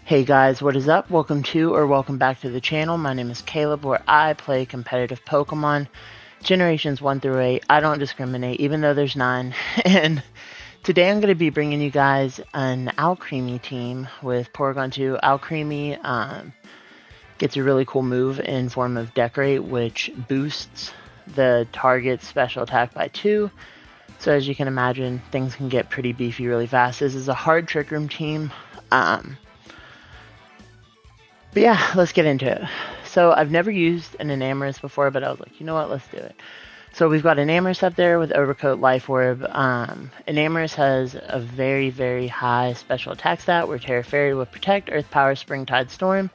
Hey guys, what is up? Welcome to or welcome back to the channel. My name is Caleb, where I play competitive Pokemon generations 1 through 8. I don't discriminate, even though there's 9. And today I'm going to be bringing you guys an Alcremie team with Porygon 2. Alcremie gets a really cool move in form of Decorate, which boosts the target's special attack by 2. So as you can imagine, things can get pretty beefy really fast. This is a hard Trick Room team. But yeah, let's get into it. So I've never used an Enamorus before, but I was like, you know what, let's do it. So we've got Enamorus up there with Overcoat, Life Orb. Enamorus has a very, very high special attack stat where Tera Fairy with Protect, Earth Power, Springtide Storm,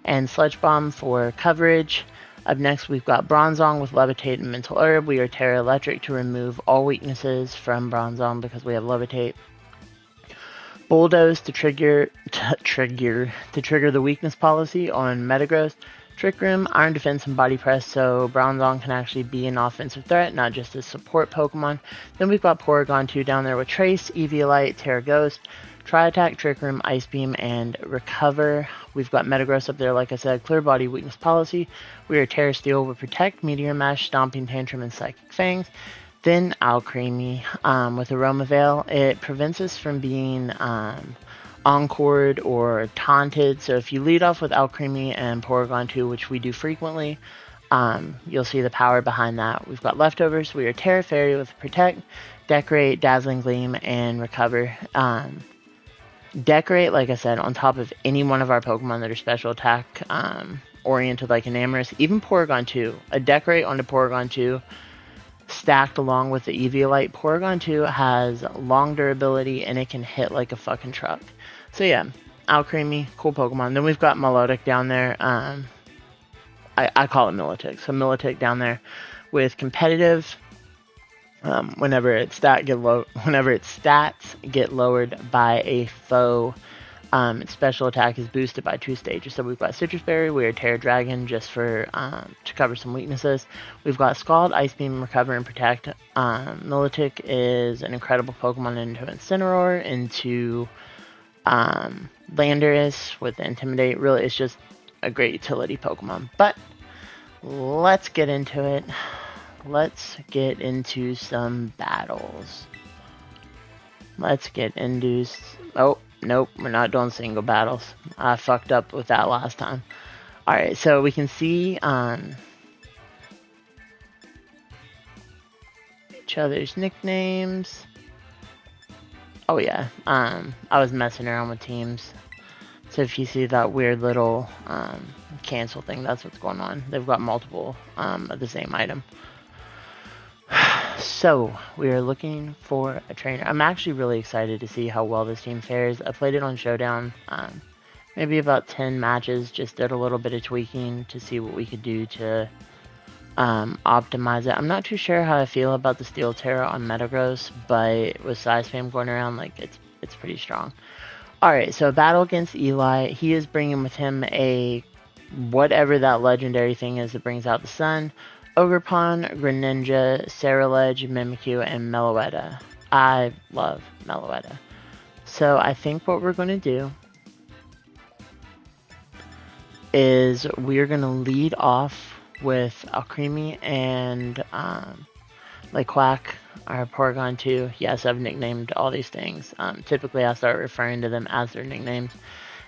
and Sludge Bomb for coverage. Up next, we've got Bronzong with Levitate and Mental Herb. We are Tera Electric to remove all weaknesses from Bronzong because we have Levitate. Bulldoze to trigger the weakness policy on Metagross. Trick Room, Iron Defense, and Body Press, so Bronzong can actually be an offensive threat, not just a support Pokemon. Then we've got Porygon 2 down there with Trace, Eviolite, Tera Ghost, Tri-Attack, Trick Room, Ice Beam, and Recover. We've got Metagross up there, like I said, Clear Body Weakness Policy. We are Tera Steel with Protect, Meteor Mash, Stomping Tantrum, and Psychic Fangs. Then Alcremie with Aroma Veil. It prevents us from being encored or taunted. So if you lead off with Alcremie and Porygon 2, which we do frequently, you'll see the power behind that. We've got leftovers. We are Tera Fairy with Protect, Decorate, Dazzling Gleam, and Recover. Decorate, like I said, on top of any one of our Pokemon that are special attack oriented like Enamorus, even Porygon 2. A Decorate onto Porygon 2 stacked along with the Eviolite. Porygon 2 has long durability and it can hit like a fucking truck. So yeah, Alcremie, cool Pokemon. Then we've got Milotic down there. I call it Milotic. So Milotic down there with competitive. Whenever its stats get lowered by a foe, its special attack is boosted by 2 stages. So we've got Citrus Berry, we are Terra Dragon just for to cover some weaknesses. We've got Scald, Ice Beam, Recover, and Protect. Milotic is an incredible Pokemon into Incineroar, into Landorus with Intimidate. Really, it's just a great utility Pokemon. But let's get into it. Let's get into some battles. Let's get into... Oh, nope, we're not doing single battles. I fucked up with that last time. Alright, so we can see each other's nicknames. Oh yeah, I was messing around with teams. So if you see that weird little cancel thing, that's what's going on. They've got multiple of the same item. So, we are looking for a trainer. I'm actually really excited to see how well this team fares. I played it on Showdown, maybe about 10 matches, just did a little bit of tweaking to see what we could do to optimize it. I'm not too sure how I feel about the Steel Tera on Metagross, but with size spam going around, like, it's pretty strong. Alright, so battle against Eli. He is bringing with him a whatever that legendary thing is that brings out the sun. Ogerpon, Greninja, Ceruledge, Mimikyu, and Meloetta. I love Meloetta. So I think what we're going to do is we're going to lead off with Alcremie and like Quack, our Porygon 2. Yes, I've nicknamed all these things. Typically I start referring to them as their nicknames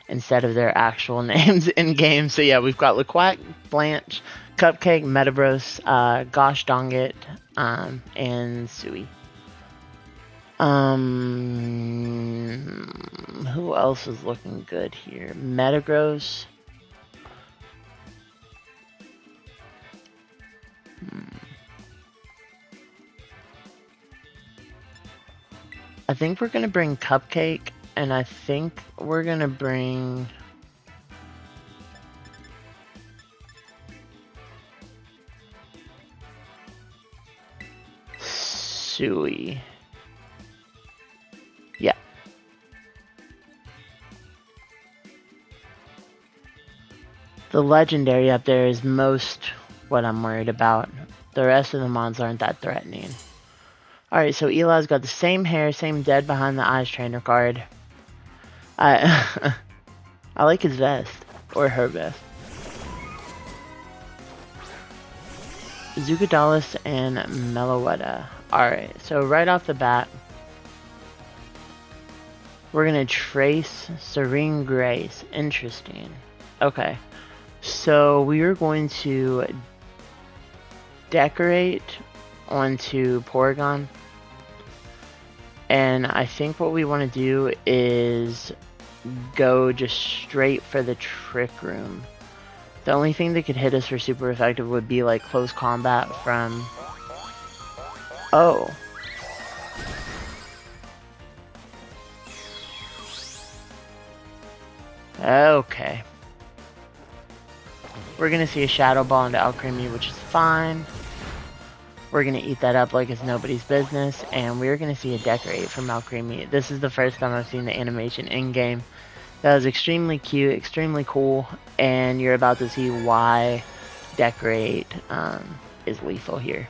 instead of their actual names in game. So yeah, we've got Quack, Blanche, CupcakKe, Metabross, GoshDongIt, and Sui. Who else is looking good here? Metagross. I think we're gonna bring CupcakKe, and I think we're gonna bring... Sui. Yeah. The legendary up there is most what I'm worried about. The rest of the mons aren't that threatening. Alright, so Eli's got the same hair, same dead behind the eyes trainer card. I like his vest. Or her vest. Zugodalis and Meloetta. Alright, so right off the bat, we're gonna trace Serene Grace. Interesting. Okay. So we are going to decorate onto Porygon. And I think what we want to do is go just straight for the Trick Room. The only thing that could hit us for super effective would be like close combat from... Oh. Okay. We're gonna see a Shadow Ball into Alcremie, which is fine. We're gonna eat that up like it's nobody's business, and we're gonna see a Decorate from Alcremie. This is the first time I've seen the animation in-game. That was extremely cute, extremely cool, and you're about to see why Decorate is lethal here.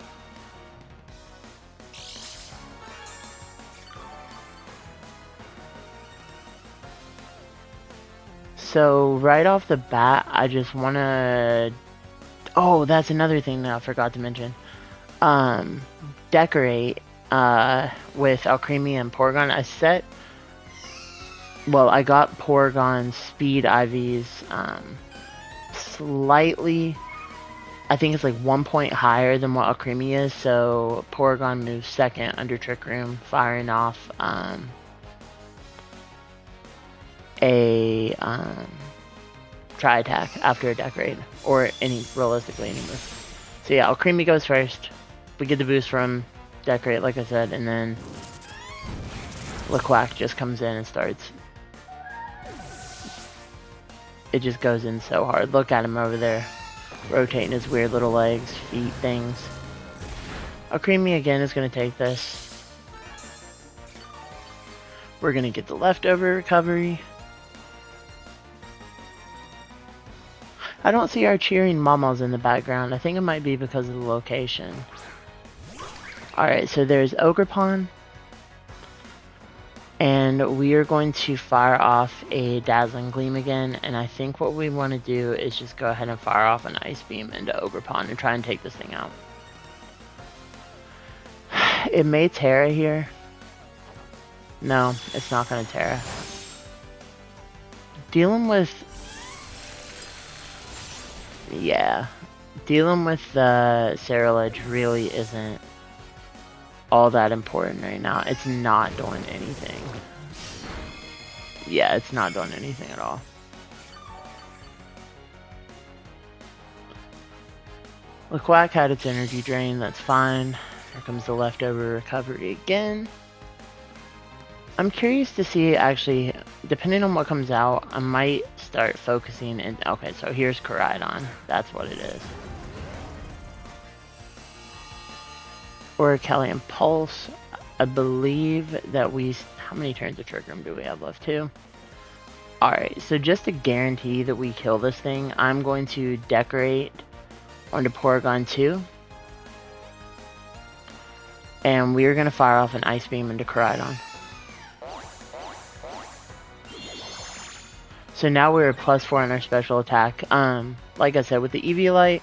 So right off the bat, I just want to... Oh, that's another thing that I forgot to mention. Decorate with Alcremie and Porygon. I got Porygon's speed IVs slightly, I think it's like 1 point higher than what Alcremie is, so Porygon moves second under Trick Room, firing off a Tri-Attack after a Decorate, or realistically any move. So yeah, Alcremie goes first. We get the boost from Decorate, like I said, and then Quack just comes in and starts. It just goes in so hard. Look at him over there, rotating his weird little legs, feet, things. Alcremie again is going to take this. We're going to get the leftover recovery. I don't see our cheering mamas in the background. I think it might be because of the location. Alright, so there's Ogerpon. And we are going to fire off a Dazzling Gleam again. And I think what we want to do is just go ahead and fire off an Ice Beam into Ogerpon and try and take this thing out. It may Tera here. No, it's not going to Tera. Dealing with... Yeah. Dealing with the Scarlet really isn't all that important right now. It's not doing anything. Yeah, it's not doing anything at all. The Quack had its energy drain, that's fine. Here comes the leftover recovery again. I'm curious to see, actually, depending on what comes out, I might start focusing in... Okay, so here's Koraidon. That's what it is. Or Kellyan Pulse. I believe that we... How many turns of Trick Room do we have left? 2? Alright, so just to guarantee that we kill this thing, I'm going to Decorate onto Porygon 2. And we are going to fire off an Ice Beam into Koraidon. So now we're at +4 on our special attack. Like I said, with the Eviolite,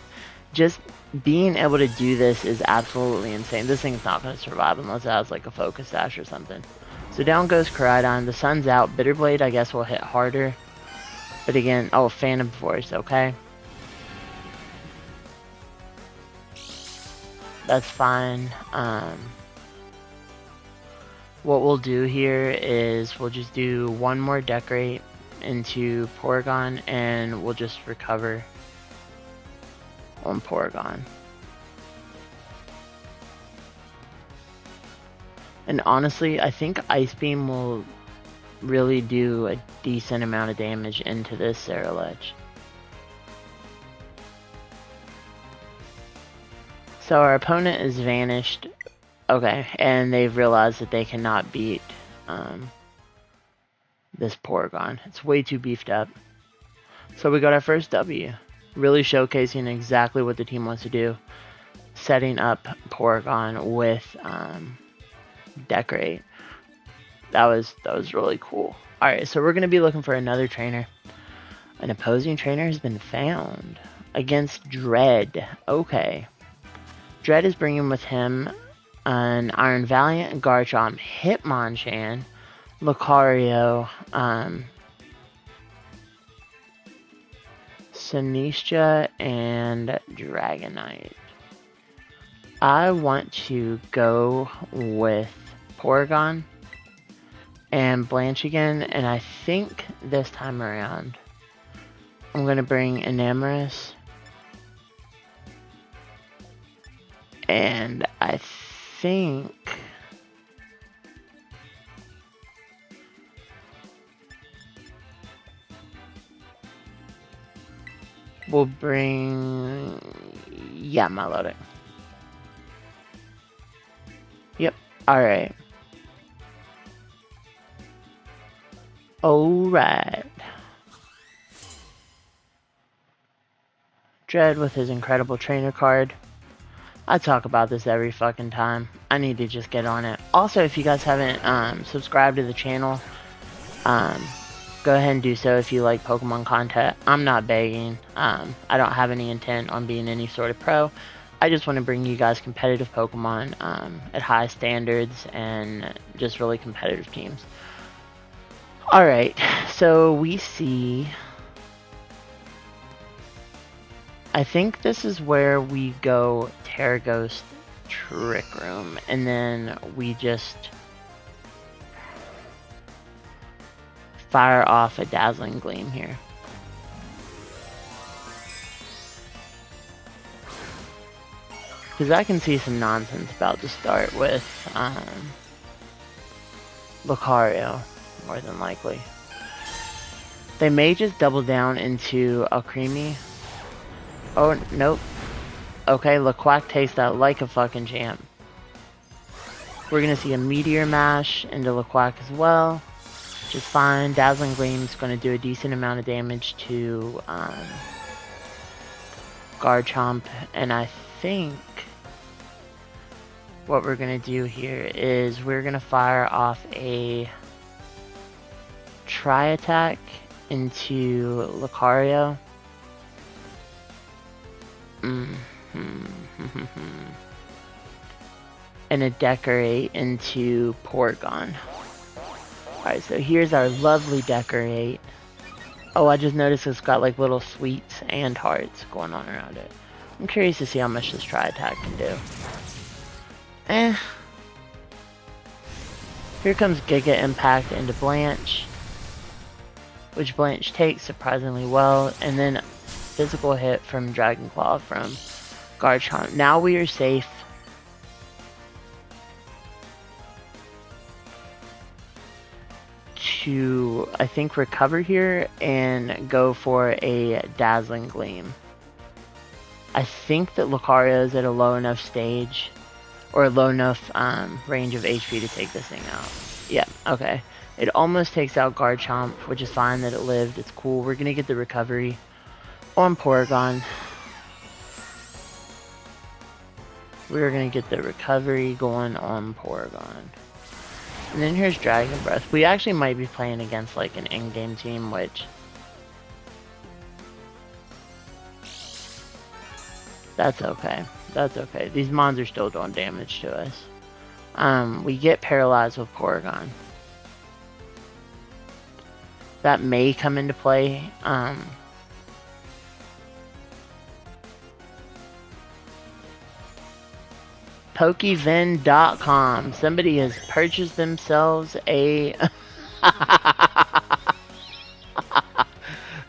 just being able to do this is absolutely insane. This thing's not going to survive unless it has like a Focus Sash or something. So down goes Koraidon. The sun's out. Bitterblade, I guess, will hit harder. But again, oh, Phantom Force, okay. That's fine. What we'll do here is we'll just do one more Decorate into Porygon and we'll just recover on Porygon. And honestly, I think Ice Beam will really do a decent amount of damage into this Scarlet. So our opponent is vanished. Okay, and they've realized that they cannot beat this Porygon. It's way too beefed up. So we got our first W. Really showcasing exactly what the team wants to do. Setting up Porygon with Decorate. That was really cool. Alright, so we're going to be looking for another trainer. An opposing trainer has been found against Dread. Okay. Dread is bringing with him an Iron Valiant, Garchomp, Hitmonchan, Lucario, Sinistra, and Dragonite. I want to go with Porygon and Blanche again, and I think this time around I'm going to bring Enamorus, and I think we'll bring, yeah, Milotic. Yep, alright. Alright. Dread with his incredible trainer card. I talk about this every fucking time. I need to just get on it. Also, if you guys haven't subscribed to the channel, go ahead and do so if you like Pokemon content. I'm not begging. I don't have any intent on being any sort of pro. I just want to bring you guys competitive Pokemon at high standards and just really competitive teams. Alright, so we see... I think this is where we go Tera Ghost Trick Room, and then we just fire off a Dazzling Gleam here. Because I can see some nonsense about to start with Lucario, more than likely. They may just double down into Alcremie. Oh, nope. Okay, Quack takes that like a fucking champ. We're gonna see a Meteor Mash into Quack as well, which is fine. Dazzling Gleam's gonna do a decent amount of damage to Garchomp, and I think what we're gonna do here is we're gonna fire off a Tri-Attack into Lucario. And a Decorate into Porygon. Alright, so here's our lovely Decorate. Oh, I just noticed it's got like little sweets and hearts going on around it. I'm curious to see how much this Tri-Attack can do. Here comes Giga Impact into Blanche, which Blanche takes surprisingly well, and then physical hit from Dragon Claw from Garchomp. Now we are safe. To, I think, recover here and go for a Dazzling Gleam. I think that Lucario is at a low enough stage, or a low enough range of HP to take this thing out. Yeah, okay. It almost takes out Garchomp, which is fine that it lived. It's cool. We're gonna get the recovery on Porygon. We're gonna get the recovery going on Porygon. And then here's Dragon Breath. We actually might be playing against like an in-game team, which... that's okay. That's okay. These mons are still doing damage to us. We get paralyzed with Porygon. That may come into play. Pokevend.com. Somebody has purchased themselves a...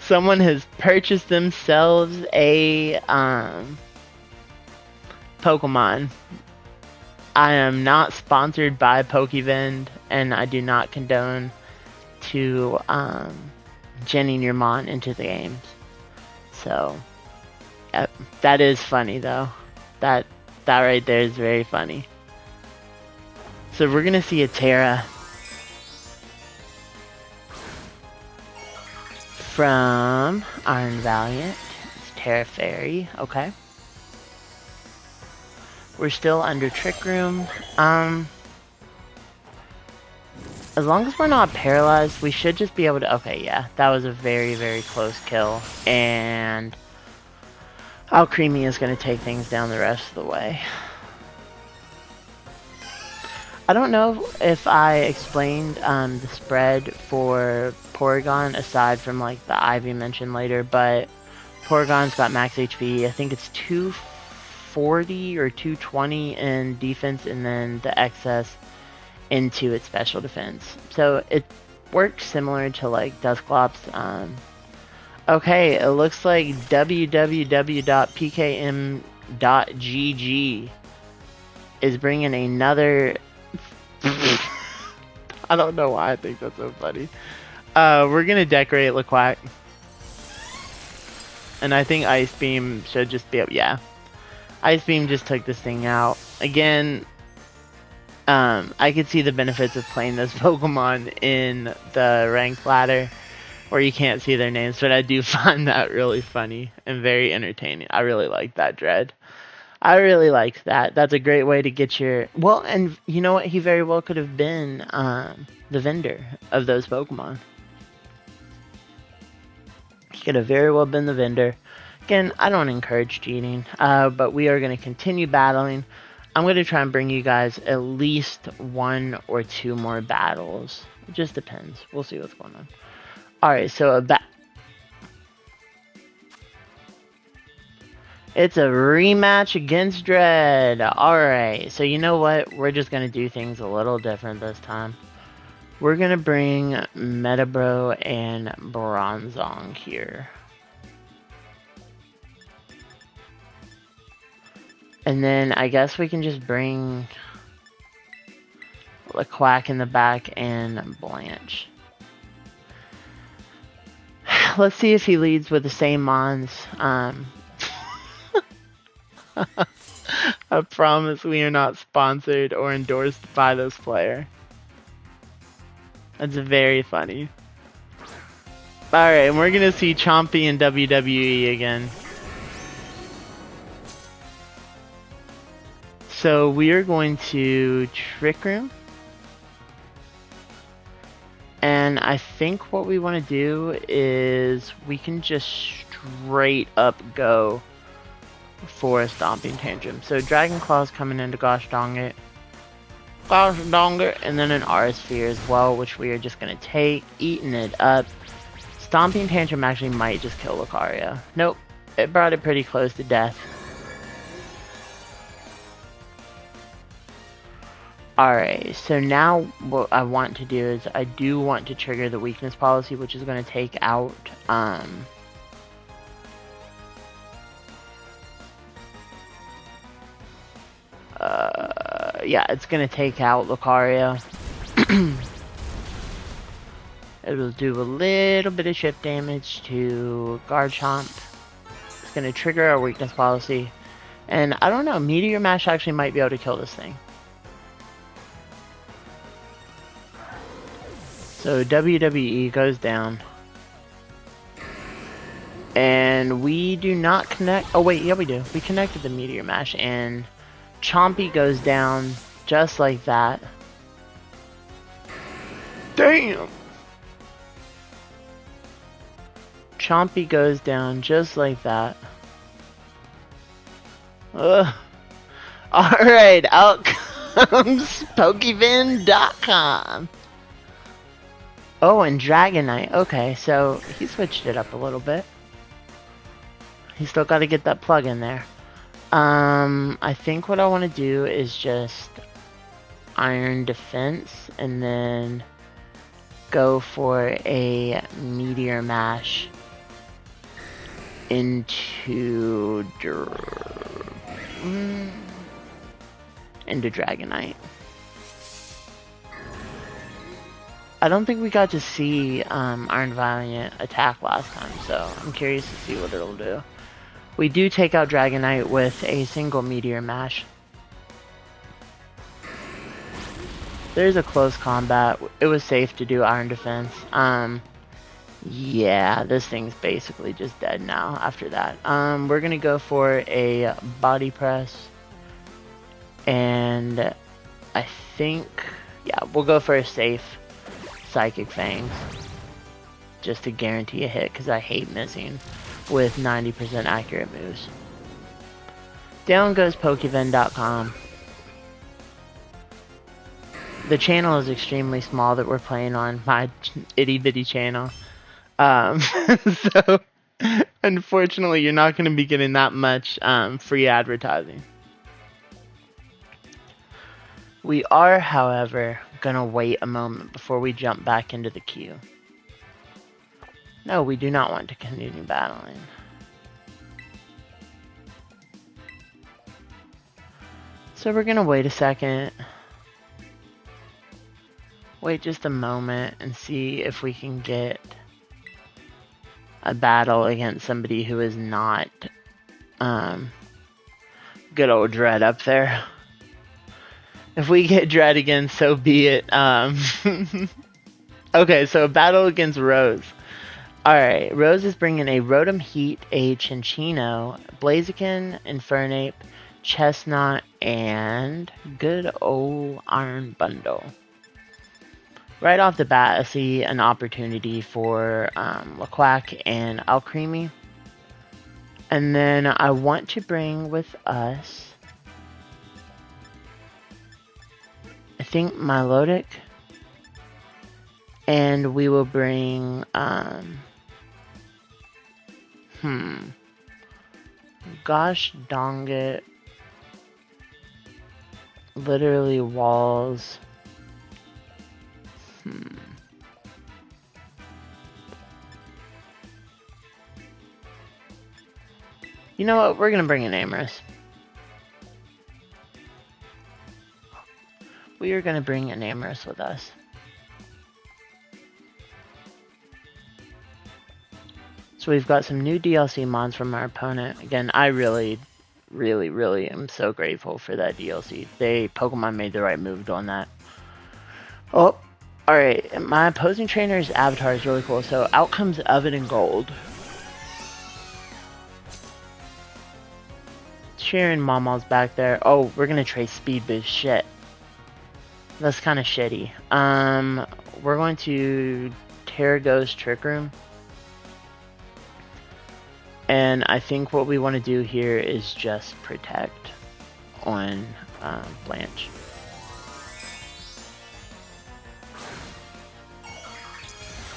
Someone has purchased themselves a Pokemon. I am not sponsored by Pokevend, and I do not condone to genning your mon into the games. So, yep, that is funny though. That right there is very funny. So we're gonna see a Tera from Iron Valiant. It's Tera Fairy, okay. We're still under Trick Room. As long as we're not paralyzed, we should just be able to... Okay, yeah, that was a very, very close kill. And Alcremie is going to take things down the rest of the way. I don't know if I explained the spread for Porygon aside from like the Ivy mentioned later, but Porygon's got max HP. I think it's 240 or 220 in defense, and then the excess into its special defense. So it works similar to like Dusclops. Okay, it looks like www.pkm.gg is bringing another... I don't know why I think that's so funny. We're gonna decorate Quack. And I think Ice Beam should just be up. Yeah. Ice Beam just took this thing out. Again, I could see the benefits of playing this Pokemon in the ranked ladder where you can't see their names, but I do find that really funny and very entertaining. I really like that Dread. I really liked that. That's a great way to get your... Well, and you know what? He very well could have been the vendor of those Pokemon. He could have very well been the vendor. Again, I don't encourage cheating, but we are going to continue battling. I'm going to try and bring you guys at least 1 or 2 more battles. It just depends. We'll see what's going on. Alright, so it's a rematch against Dread. Alright, so you know what? We're just going to do things a little different this time. We're going to bring Metabross and Bronzong here. And then I guess we can just bring Quack in the back and Blanche. Let's see if he leads with the same mons. I promise we are not sponsored or endorsed by this player. That's very funny. Alright, and we're gonna see Chompy in WWE again. So we are going to Trick Room. And I think what we want to do is we can just straight up go for a Stomping Tantrum. So Dragon Claw's coming into GoshDongIt. GoshDongIt, and then an Aura-Sphere as well, which we are just going to take, eating it up. Stomping Tantrum actually might just kill Lucario. Nope, it brought it pretty close to death. Alright, so now what I want to do is I do want to trigger the weakness policy, which is going to take out yeah, it's going to take out Lucario. It'll do a little bit of shift damage to Garchomp. It's going to trigger our weakness policy. And I don't know, Meteor Mash actually might be able to kill this thing. So WWE goes down. And we do not connect... Oh wait, yeah we do. We connected the Meteor Mash and Chompy goes down just like that. Damn! Chompy goes down just like that. Ugh. Alright, out comes Pokevin.com. Oh, and Dragonite. Okay, so he switched it up a little bit. He's still got to get that plug in there. I think what I want to do is just Iron Defense and then go for a Meteor Mash into Dragonite. I don't think we got to see Iron Valiant attack last time, so I'm curious to see what it'll do. We do take out Dragonite with a single Meteor Mash. There's a close combat. It was safe to do Iron Defense. Yeah, this thing's basically just dead now after that. We're gonna go for a Body Press. And I think, yeah, we'll go for a safe. Psychic Fangs. Just to guarantee a hit, because I hate missing with 90% accurate moves. Down goes Pokeven.com. The channel is extremely small that we're playing on, my itty bitty channel. So, unfortunately, you're not going to be getting that much free advertising. We are, however, going to wait a moment before we jump back into the queue. No, we do not want to continue battling. So we're going to wait a second. Wait just a moment and see if we can get a battle against somebody who is not good old Dread up there. If we get Dread again, so be it. Okay, so a battle against Rose. Alright, Rose is bringing a Rotom Heat, a Chinchino, Blaziken, Infernape, Chestnut, and good old Iron Bundle. Right off the bat, I see an opportunity for Quack and Alcremie. And then I want to bring with us, I think, Milotic. And we will bring, GoshDongIt, literally walls. You know what? We're gonna bring an Enamorus. We are gonna bring an Enamorus with us. So we've got some new DLC mods from our opponent. Again, I really am so grateful for that DLC. Pokemon made the right move on that. Oh, alright. My opposing trainer's avatar is really cool. So out comes Oven and Gold. Sharon Mama's back there. Oh, we're gonna trade Speed Boost. Shit. That's kind of shitty. We're going to Tera goes Trick Room. And I think what we want to do here is just protect on Blanche.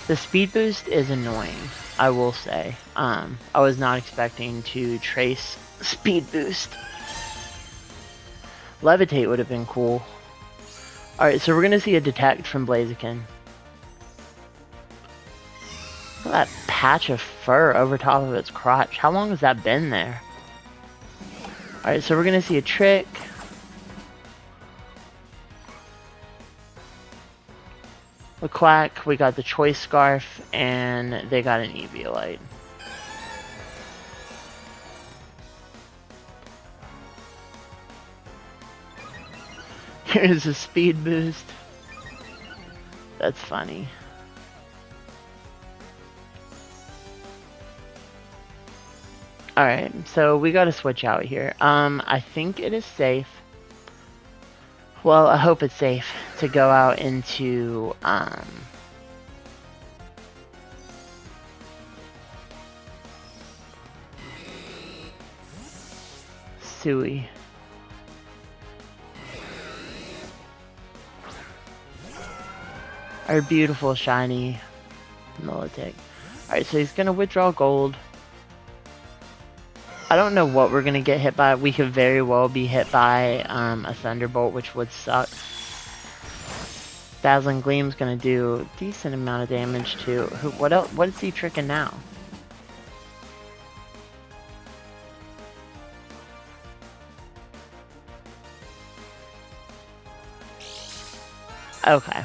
The speed boost is annoying, I will say. I was not expecting to trace speed boost. Levitate would have been cool. Alright, so we're going to see a detect from Blaziken. Look at that patch of fur over top of its crotch. How long has that been there? Alright, so we're going to see a trick. The Quack, we got the Choice Scarf, and they got an Eviolite. Here's a speed boost. That's funny. Alright, so we gotta switch out here. I think it is safe. Well, I hope it's safe to go out into, Sui. Our beautiful shiny Milotic. Alright, so he's gonna withdraw gold. I don't know what we're gonna get hit by. We could very well be hit by a Thunderbolt, which would suck. Dazzling Gleam's gonna do a decent amount of damage to what else? What is he tricking now? Okay.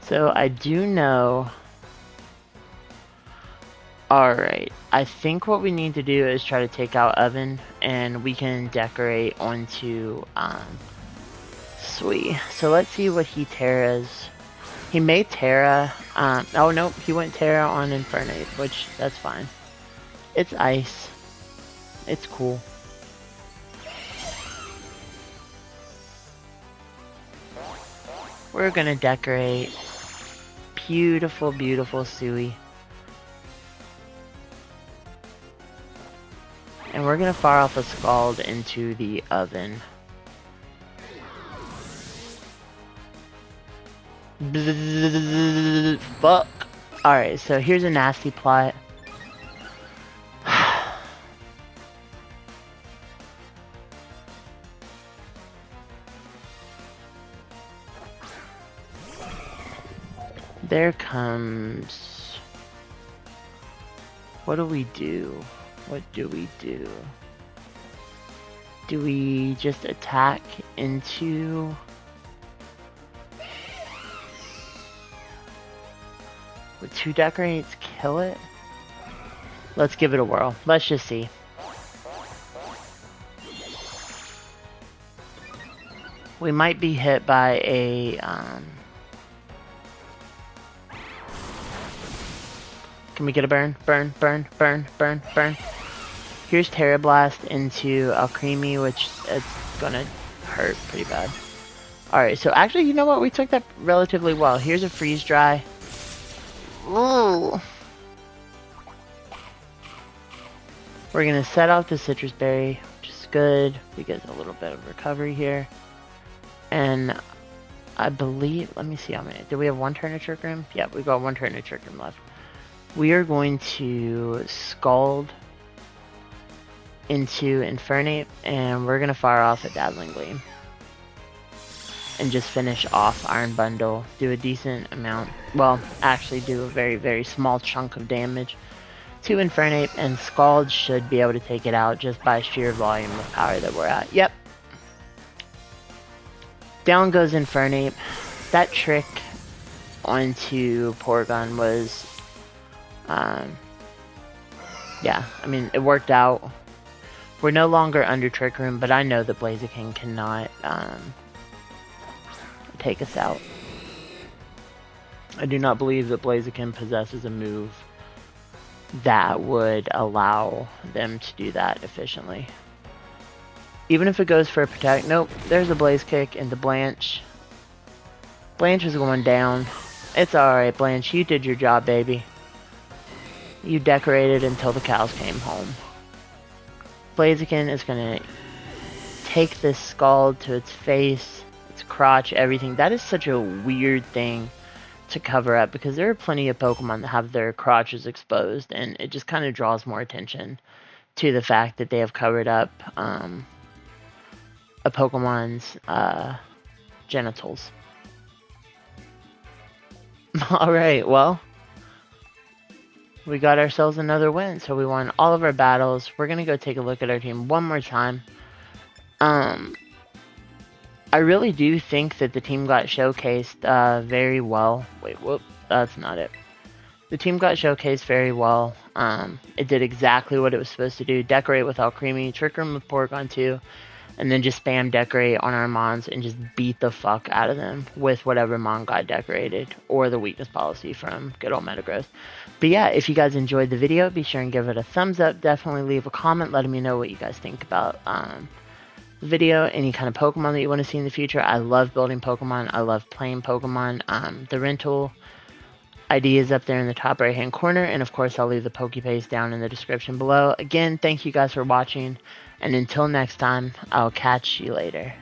So I do know. Alright, I think what we need to do is try to take out Oven, and we can decorate onto Sui. So let's see what he Teras. He made Tera. Oh no, he went Tera on Infernape, which that's fine. It's ice. It's cool. we're gonna decorate. Beautiful, beautiful Suey. And we're gonna fire off a Scald into the oven. Bzzz, fuck. Alright, so here's a nasty plot. There comes... What do we do? What do we do? Do we just attack into... Would 2 decorates kill it? Let's give it a whirl. Let's just see. We might be hit by a... Can we get a burn? Burn, burn, burn, burn, burn. Here's Tera Blast into Alcremie, which it's gonna hurt pretty bad. Alright, so actually, you know what? We took that relatively well. Here's a Freeze Dry. Ooh. We're gonna set off the Citrus Berry, which is good. We get a little bit of recovery here. And I believe, let me see how many. Do we have 1 turn of Trick Room? Yeah, we've got 1 turn of Trick Room left. We are going to Scald into Infernape, and we're going to fire off a Dazzling Gleam. And just finish off Iron Bundle. Do a decent amount, well, actually do a very, very small chunk of damage to Infernape, and Scald should be able to take it out just by sheer volume of power that we're at. Yep. Down goes Infernape. That trick onto Porygon was... yeah, I mean, it worked out. We're no longer under Trick Room, but I know that Blaziken cannot take us out. I do not believe that Blaziken possesses a move that would allow them to do that efficiently. Even if it goes for a Protect. Nope, there's a Blaze Kick into Blanche. Blanche is going down. It's alright, Blanche. You did your job, baby. You decorated until the cows came home. Blaziken is going to take this Scald to its face, its crotch, everything. That is such a weird thing to cover up, because there are plenty of Pokemon that have their crotches exposed, and it just kind of draws more attention to the fact that they have covered up a Pokemon's genitals. Alright, well, we got ourselves another win, so we won all of our battles. We're going to go take a look at our team one more time. I really do think that the team got showcased very well. Wait, whoop, that's not it. The team got showcased very well. It did exactly what it was supposed to do. Decorate with Alcremie, Trick Room with Porygon 2, and then just spam Decorate on our Mons and just beat the fuck out of them with whatever Mon got decorated, or the weakness policy from good old Metagross. But yeah, if you guys enjoyed the video, be sure and give it a thumbs up. Definitely leave a comment letting me know what you guys think about the video, any kind of Pokemon that you want to see in the future. I love building Pokemon. I love playing Pokemon. The rental ID is up there in the top right hand corner, and of course I'll leave the Pokepaste down in the description below. Again, thank you guys for watching, and until next time, I'll catch you later.